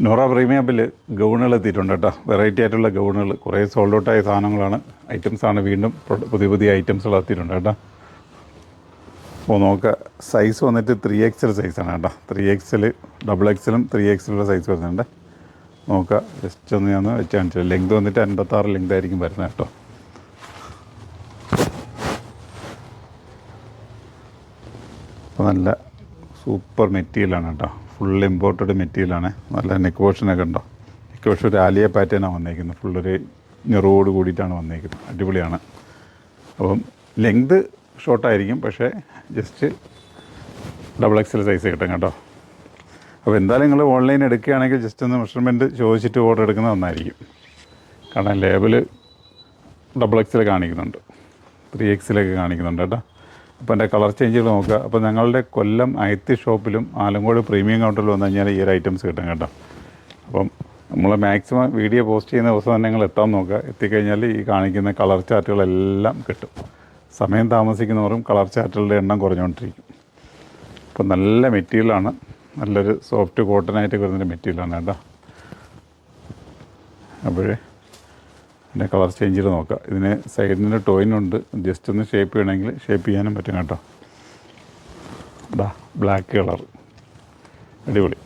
നോറ പ്രീമിയത്തിൽ ഗൗണുകൾ എത്തിയിട്ടുണ്ട് കേട്ടോ. വെറൈറ്റി ആയിട്ടുള്ള ഗൗണുകൾ, കുറേ സോൾഡ് ഔട്ടായ സാധനങ്ങളാണ്, ഐറ്റംസാണ്. വീണ്ടും പുതിയ പുതിയ ഐറ്റംസുകൾ എത്തിയിട്ടുണ്ട് കേട്ടോ. അപ്പോൾ നോക്കുക, സൈസ് വന്നിട്ട് 3XL സൈസാണ് കേട്ടോ. 3XL, XXL, 3XL സൈസ് വരുന്നുണ്ട്. നോക്കുക, ജസ്റ്റ് ഒന്ന് ഞാൻ വെച്ച് കാണിച്ചു. ലെങ്ത് വന്നിട്ട് 56 ലെങ്ത് ആയിരിക്കും വരുന്നത് കേട്ടോ. അപ്പോൾ നല്ല സൂപ്പർ മെറ്റീരിയലാണ് കേട്ടോ. ഫുൾ ഇമ്പോർട്ടഡ് മെറ്റീരിയലാണ്. നല്ല നെക്ക് പോർഷനൊക്കെ ഉണ്ടോ. നെക്ക് പോർഷൻ ഒരു ആലിയ പാറ്റേണാണ് വന്നേക്കുന്നത്. ഫുള്ളൊരു ഞെറോട് കൂടിയിട്ടാണ് വന്നേക്കുന്നത്. അടിപൊളിയാണ്. അപ്പം ലെങ്ത് ഷോർട്ടായിരിക്കും, പക്ഷേ ജസ്റ്റ് XXL സൈസ് കിട്ടും കേട്ടോ. അപ്പോൾ എന്തായാലും നിങ്ങൾ ഓൺലൈൻ എടുക്കുകയാണെങ്കിൽ ജസ്റ്റ് ഒന്ന് മെഷർമെൻറ്റ് ചോദിച്ചിട്ട് ഓർഡർ എടുക്കുന്നത് നന്നായിരിക്കും. കാരണം ലേബിൾ XXL കാണിക്കുന്നുണ്ട്, 3XL കാണിക്കുന്നുണ്ട് കേട്ടോ. അപ്പോൾ എൻ്റെ കളർ ചേഞ്ചുകൾ നോക്കുക. അപ്പോൾ ഞങ്ങളുടെ കൊല്ലം അയത്തി ഷോപ്പിലും ആലങ്കോട് പ്രീമിയം കൗണ്ടറിൽ വന്നു കഴിഞ്ഞാൽ ഈ ഒരു ഐറ്റംസ് കിട്ടും കേട്ടോ. അപ്പം നമ്മൾ മാക്സിമം വീഡിയോ പോസ്റ്റ് ചെയ്യുന്ന ദിവസം തന്നെ നിങ്ങൾ എത്താൻ നോക്കുക. എത്തിക്കഴിഞ്ഞാൽ ഈ കാണിക്കുന്ന കളർ ചാർട്ടുകളെല്ലാം കിട്ടും. സമയം താമസിക്കുന്നവരും കളർ ചാർട്ടുകളുടെ എണ്ണം കുറഞ്ഞുകൊണ്ടിരിക്കും. അപ്പോൾ നല്ല മെറ്റീരിയലാണ്, നല്ലൊരു സോഫ്റ്റ് കോട്ടനായിട്ട് വരുന്നൊരു മെറ്റീരിയലാണ് കേട്ടോ. അപ്പോഴേ ഇതിൻ്റെ കളർ ചേഞ്ച് ചെയ്ത് നോക്കുക. ഇതിന് സൈഡിന് ടോയിനുണ്ട്, ജസ്റ്റ് ഒന്ന് ഷേപ്പ് ചെയ്യണമെങ്കിൽ ഷേപ്പ് ചെയ്യാനും പറ്റും കേട്ടോ. ഇതാ ബ്ലാക്ക് കളർ, അടിപൊളി.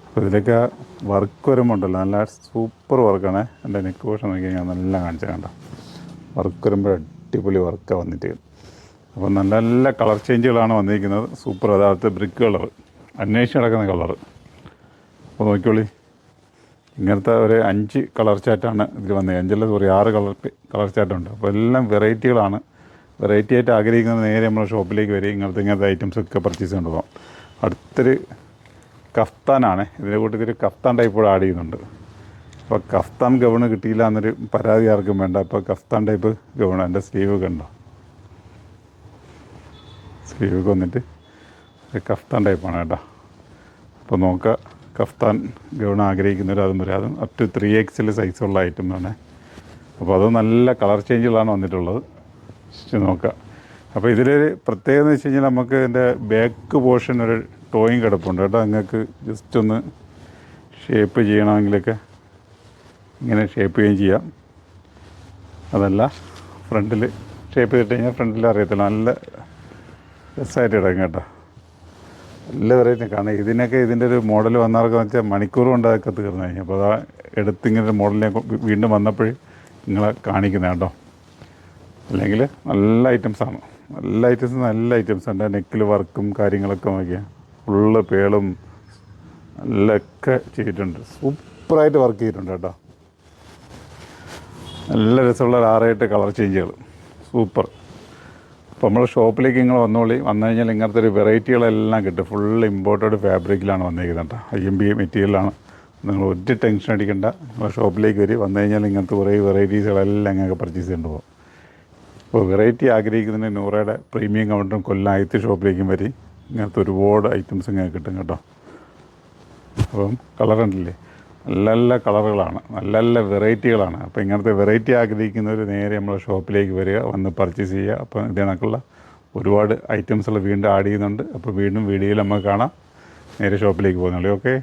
അപ്പോൾ ഇതിലൊക്കെ വർക്ക് വരുമ്പോണ്ടല്ലോ, നല്ല സൂപ്പർ വർക്കാണ്. എൻ്റെ നെക്ക് പോർഷൻ നോക്കി കഴിഞ്ഞാൽ നല്ല കാണിച്ചാൽ കണ്ടോ. വർക്ക് വരുമ്പോൾ അടിപൊളി വർക്കാണ് വന്നിട്ട്. അപ്പോൾ നല്ല നല്ല കളർ ചേഞ്ചുകളാണ് വന്നിരിക്കുന്നത്. സൂപ്പർ. അതായത് ബ്രിക്ക് കളർ, അന്വേഷിച്ച് നടക്കുന്ന കളർ. അപ്പോൾ നോക്കിക്കോളി, ഇങ്ങനത്തെ ഒരു 5 കളർ ചാറ്റാണ് ഇതിൽ വന്നത്. 6 കളർ ചാറ്റുണ്ട്. അപ്പോൾ എല്ലാം വെറൈറ്റികളാണ്. വെറൈറ്റി ആയിട്ട് ആഗ്രഹിക്കുന്നത് നേരെ നമ്മൾ ഷോപ്പിലേക്ക് വരിക, ഇങ്ങനത്തെ ഐറ്റംസൊക്കെ പർച്ചേസ് കൊണ്ട് പോകാം. അടുത്തൊരു കഫ്താനാണ്. ഇതിൻ്റെ കൂട്ടത്തിൽ കഫ്താൻ ടൈപ്പ് കൂടെ ആഡ് ചെയ്യുന്നുണ്ട്. അപ്പോൾ കഫ്താൻ ഗൗണ് കിട്ടിയില്ല എന്നൊരു പരാതി ആർക്കും വേണ്ട. അപ്പോൾ കഫ്താൻ ടൈപ്പ് ഗൗണ്, എൻ്റെ സ്ലീവൊക്കെ ഉണ്ടോ, സ്ലീവൊക്കെ വന്നിട്ട് കഫ്താൻ ടൈപ്പാണ് കേട്ടോ. അപ്പോൾ നോക്കുക, കഫ്താൻ ഗൗൺ ആഗ്രഹിക്കുന്നവർ അതും വരും. അതും അപ് ടു 3XL സൈസുള്ള ഐറ്റമാണ്. അപ്പോൾ അത് നല്ല കളർ ചേഞ്ചുകളാണ് വന്നിട്ടുള്ളത്. നോക്കുക. അപ്പോൾ ഇതിലൊരു പ്രത്യേകത എന്ന് വെച്ച് കഴിഞ്ഞാൽ നമുക്ക് ഇതിൻ്റെ ബാക്ക് പോർഷൻ ഒരു ടോയും കിടപ്പുണ്ട് കേട്ടോ. നിങ്ങൾക്ക് ജസ്റ്റ് ഒന്ന് ഷേപ്പ് ചെയ്യണമെങ്കിലൊക്കെ ഇങ്ങനെ ഷേപ്പ് ചെയ്യുകയും ചെയ്യാം. അതല്ല ഫ്രണ്ടിൽ ഷേപ്പ് ചെയ്തിട്ട് കഴിഞ്ഞാൽ ഫ്രണ്ടിൽ അറിയത്തില്ല, നല്ല രസമായിട്ട് കിടക്കും കേട്ടോ. നല്ല വെറൈറ്റി. കാരണം ഇതിൻ്റെ ഒരു മോഡൽ വന്നവർക്കെന്ന് വെച്ചാൽ മണിക്കൂർ കൊണ്ട് അതൊക്കെ തീർന്നു കഴിഞ്ഞു. അപ്പോൾ അതാ എടുത്തിങ്ങനെ മോഡലിനെ വീണ്ടും വന്നപ്പോഴേ നിങ്ങളെ കാണിക്കുന്നത് കേട്ടോ. അല്ലെങ്കിൽ നല്ല ഐറ്റംസാണ്, നല്ല ഐറ്റംസ് ഉണ്ട്. നെക്കിൽ വർക്കും കാര്യങ്ങളൊക്കെ നോക്കിയാൽ ഫുള്ള് പേളും നല്ലൊക്കെ ചെയ്തിട്ടുണ്ട്. സൂപ്പറായിട്ട് വർക്ക് ചെയ്തിട്ടുണ്ട് കേട്ടോ. നല്ല രസമുള്ള 6-8 കളർ ചേഞ്ചുകൾ, സൂപ്പർ. അപ്പോൾ നമ്മൾ ഷോപ്പിലേക്ക് നിങ്ങൾ വന്നു കഴിഞ്ഞാൽ ഇങ്ങനത്തെ ഒരു വെറൈറ്റികളെല്ലാം കിട്ടും. ഫുൾ ഇമ്പോർട്ടഡ് ഫാബ്രിക്കിലാണ് വന്നിരിക്കുന്നത് കേട്ടോ. IMB മെറ്റീരിയലാണ്. നിങ്ങൾ ഒരു ടെൻഷൻ അടിക്കേണ്ട. നിങ്ങൾ ഷോപ്പിലേക്ക് വന്നു കഴിഞ്ഞാൽ ഇങ്ങനത്തെ കുറേ വെറൈറ്റീസുകളെല്ലാം ഇങ്ങനെ പർച്ചേസ് ചെയ്യേണ്ടി പോകും. അപ്പോൾ വെറൈറ്റി ആഗ്രഹിക്കുന്നതിന് നൂറയുടെ പ്രീമിയം കൗണ്ടറും കൊല്ലം അയത്ത് ഷോപ്പിലേക്കും വരി. ഇങ്ങനത്തെ ഒരുപാട് ഐറ്റംസ് ഇങ്ങനെ കിട്ടും കേട്ടോ. അപ്പം കളർ ഉണ്ടല്ലേ, നല്ല നല്ല കളറുകളാണ്, നല്ല നല്ല വെറൈറ്റികളാണ്. അപ്പോൾ ഇങ്ങനത്തെ വെറൈറ്റി ആഗ്രഹിക്കുന്നവർ നേരെ നമ്മളെ ഷോപ്പിലേക്ക് വരിക, വന്ന് പർച്ചേസ് ചെയ്യുക. അപ്പോൾ ഇതിനൊക്കെയുള്ള ഒരുപാട് ഐറ്റംസുകൾ വീണ്ടും ആഡ് ചെയ്യുന്നുണ്ട്. അപ്പോൾ വീണ്ടും വീഡിയോയിൽ നമുക്ക് കാണാം. നേരെ ഷോപ്പിലേക്ക് പോകുന്നുള്ളൂ. ഓക്കെ.